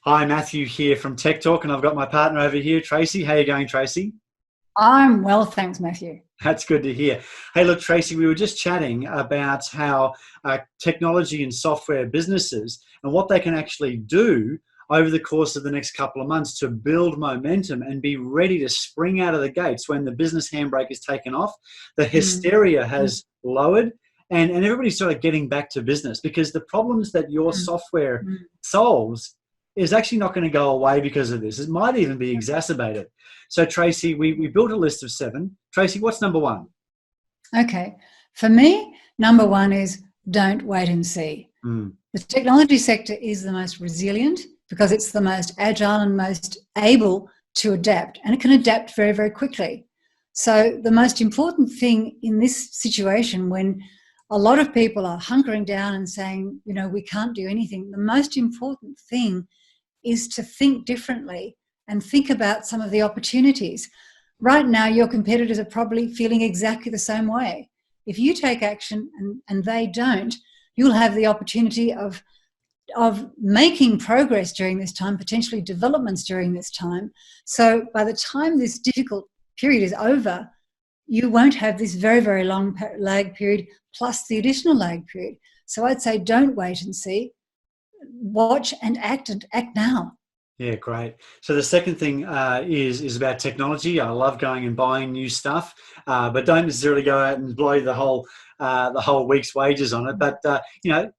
Hi, Matthew here from Tech Talk, and I've got my partner over here, Tracy. How are you going, Tracy? I'm well, thanks, Matthew. That's good to hear. Hey, look, Tracy, we were just chatting about how technology and software businesses and what they can actually do over the course of the next couple of months to build momentum and be ready to spring out of the gates when the business handbrake is taken off, the Mm, hysteria mm, has lowered, and everybody's sort of getting back to business because the problems that your mm, software mm. solves is actually not going to go away because of this. It might even be exacerbated. So, Tracy, we built a list of 7. Tracy, what's number 1? Okay. For me, number one is don't wait and see. Mm. The technology sector is the most resilient because it's the most agile and most able to adapt, and it can adapt very, very quickly. So the most important thing in this situation, when a lot of people are hunkering down and saying, we can't do anything, the most important thing is to think differently and think about some of the opportunities. Right now, your competitors are probably feeling exactly the same way. If you take action and they don't, you'll have the opportunity of making progress during this time, potentially developments during this time. So by the time this difficult period is over, you won't have this very, very long lag period plus the additional lag period. So I'd say don't wait and see, watch and act now. Yeah, great. So the second thing is about technology. I love going and buying new stuff, but don't necessarily go out and blow the whole week's wages on it. But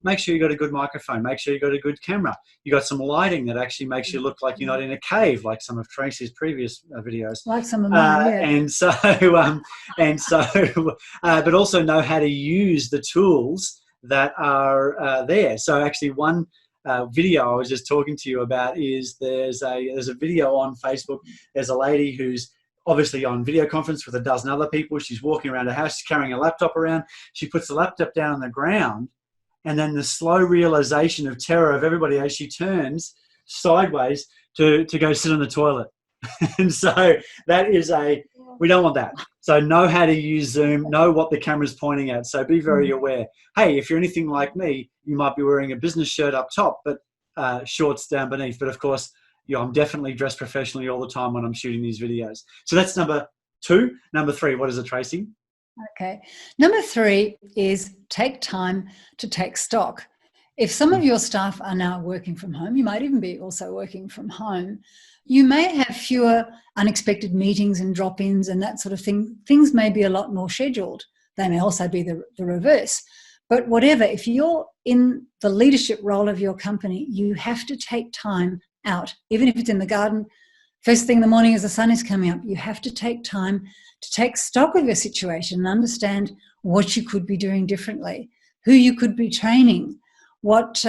make sure you got a good microphone. Make sure you got a good camera. You got some lighting that actually makes you look like you're not in a cave, like some of Tracy's previous videos. Like some of mine, yeah. And so, but also know how to use the tools that are there. So actually, one video I was just talking to you about is there's a video on Facebook. There's a lady who's obviously on video conference with a dozen other people. She's walking around her house. She's carrying a laptop around. She puts the laptop down on the ground, and then the slow realization of terror of everybody as she turns sideways to go sit on the toilet. And so we don't want that. So know how to use Zoom, know what the camera's pointing at. So be very aware. Hey, if you're anything like me, you might be wearing a business shirt up top, but shorts down beneath. But of course, I'm definitely dressed professionally all the time when I'm shooting these videos. So that's number 2. Number 3, what is it, Tracy? Okay. Number 3 is take time to take stock. If some of your staff are now working from home, you might even be also working from home, you may have fewer unexpected meetings and drop-ins and that sort of thing. Things may be a lot more scheduled. They may also be the reverse. But whatever, if you're in the leadership role of your company, you have to take time out, even if it's in the garden. First thing in the morning as the sun is coming up, you have to take time to take stock of your situation and understand what you could be doing differently, who you could be training, what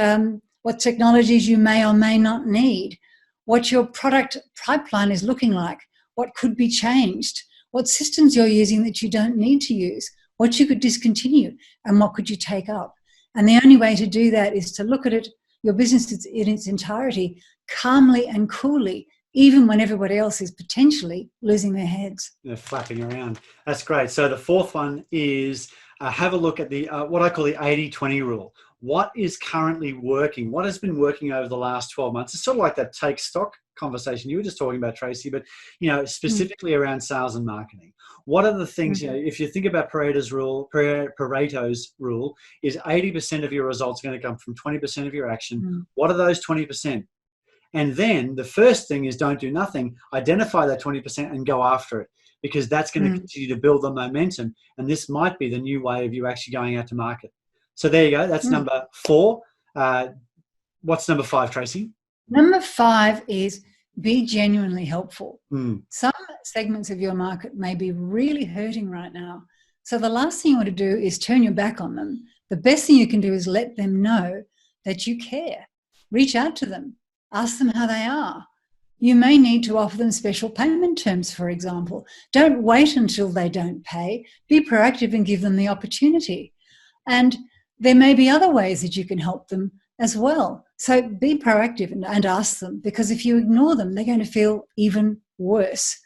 technologies you may or may not need, what your product pipeline is looking like, what could be changed, what systems you're using that you don't need to use, what you could discontinue, and what could you take up. And the only way to do that is to look at it, your business in its entirety, calmly and coolly, even when everybody else is potentially losing their heads. They're flapping around. That's great. So the fourth one is have a look at the what I call the 80-20 rule. What is currently working? What has been working over the last 12 months? It's sort of like that take stock conversation you were just talking about, Tracy, but specifically around sales and marketing. What are the things, if you think about Pareto's rule is 80% of your results are going to come from 20% of your action. What are those 20%? And then the first thing is don't do nothing. Identify that 20% and go after it, because that's going to continue to build the momentum. And this might be the new way of you actually going out to market. So there you go. That's number 4. What's number 5, Tracy? Number 5 is be genuinely helpful. Some segments of your market may be really hurting right now. So the last thing you want to do is turn your back on them. The best thing you can do is let them know that you care. Reach out to them. Ask them how they are. You may need to offer them special payment terms, for example. Don't wait until they don't pay. Be proactive and give them the opportunity. And there may be other ways that you can help them as well. So be proactive and ask them, because if you ignore them, they're going to feel even worse.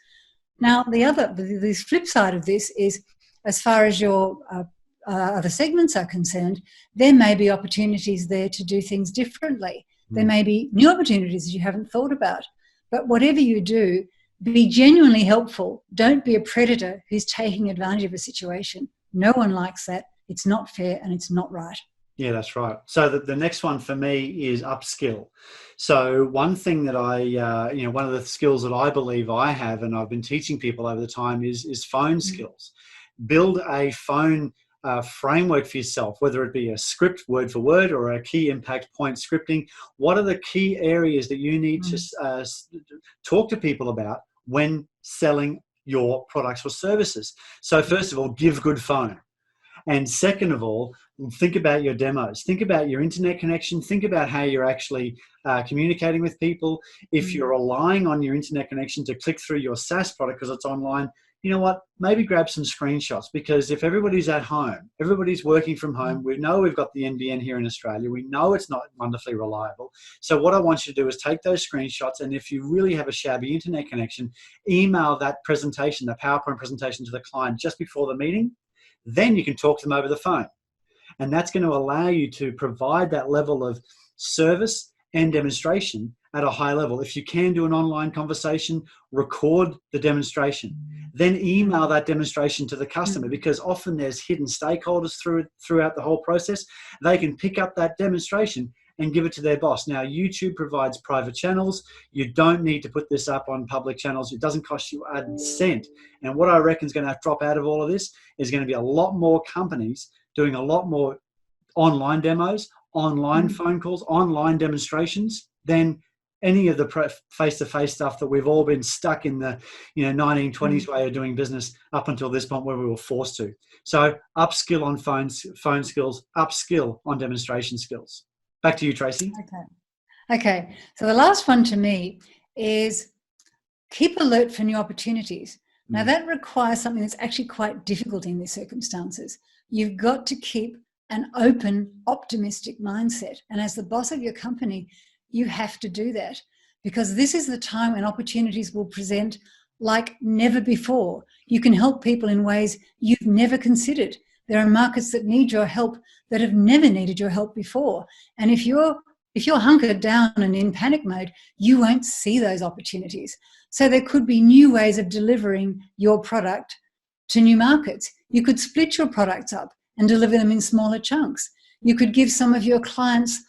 Now, the flip side of this is, as far as your other segments are concerned, there may be opportunities there to do things differently. There may be new opportunities that you haven't thought about. But whatever you do, be genuinely helpful. Don't be a predator who's taking advantage of a situation. No one likes that. It's not fair and it's not right. Yeah, that's right. So the next one for me is upskill. So one thing that one of the skills that I believe I have, and I've been teaching people over the time, is phone skills. Build a phone framework for yourself, whether it be a script word for word or a key impact point scripting. What are the key areas that you need to talk to people about when selling your products or services? So first of all, give good phone. And second of all, think about your demos. Think about your internet connection. Think about how you're actually communicating with people. If you're relying on your internet connection to click through your SaaS product because it's online, you know what? Maybe grab some screenshots, because if everybody's at home, everybody's working from home, we know we've got the NBN here in Australia. We know it's not wonderfully reliable. So what I want you to do is take those screenshots, and if you really have a shabby internet connection, email that presentation, the PowerPoint presentation, to the client just before the meeting. Then you can talk to them over the phone. And that's going to allow you to provide that level of service and demonstration at a high level. If you can do an online conversation, record the demonstration. Then email that demonstration to the customer, because often there's hidden stakeholders throughout the whole process. They can pick up that demonstration and give it to their boss. Now, YouTube provides private channels. You don't need to put this up on public channels. It doesn't cost you a cent. And what I reckon is going to drop out of all of this is going to be a lot more companies doing a lot more online demos, online phone calls, online demonstrations than any of the face-to-face stuff that we've all been stuck in the 1920s way of doing business up until this point, where we were forced to. So upskill on phone skills, upskill on demonstration skills. Back to you, Tracy. Okay. So the last one to me is keep alert for new opportunities. Now that requires something that's actually quite difficult in these circumstances. You've got to keep an open, optimistic mindset. And as the boss of your company, you have to do that, because this is the time when opportunities will present like never before. You can help people in ways you've never considered. There are markets that need your help that have never needed your help before. And if you're hunkered down and in panic mode, you won't see those opportunities. So there could be new ways of delivering your product to new markets. You could split your products up and deliver them in smaller chunks. You could give some of your clients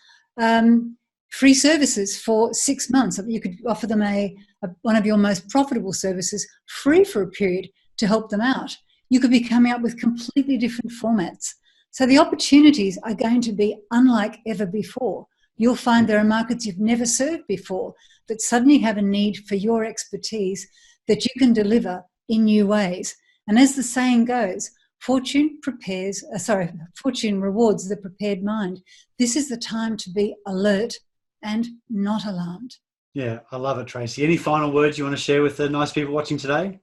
free services for 6 months. You could offer them one of your most profitable services free for a period to help them out. You could be coming up with completely different formats. So the opportunities are going to be unlike ever before. You'll find there are markets you've never served before that suddenly have a need for your expertise that you can deliver in new ways. And as the saying goes, fortune rewards the prepared mind. This is the time to be alert and not alarmed. Yeah, I love it, Tracy. Any final words you want to share with the nice people watching today?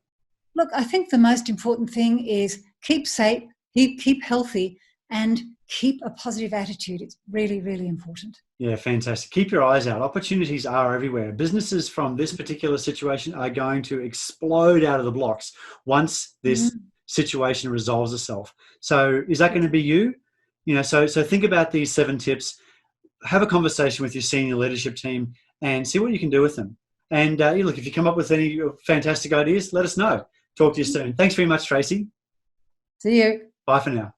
Look, I think the most important thing is keep safe, keep healthy, and keep a positive attitude. It's really, really important. Yeah, fantastic. Keep your eyes out. Opportunities are everywhere. Businesses from this particular situation are going to explode out of the blocks once this situation resolves itself. So is that going to be you? So think about these 7 tips. Have a conversation with your senior leadership team and see what you can do with them. And look, if you come up with any fantastic ideas, let us know. Talk to you soon. Thanks very much, Tracy. See you. Bye for now.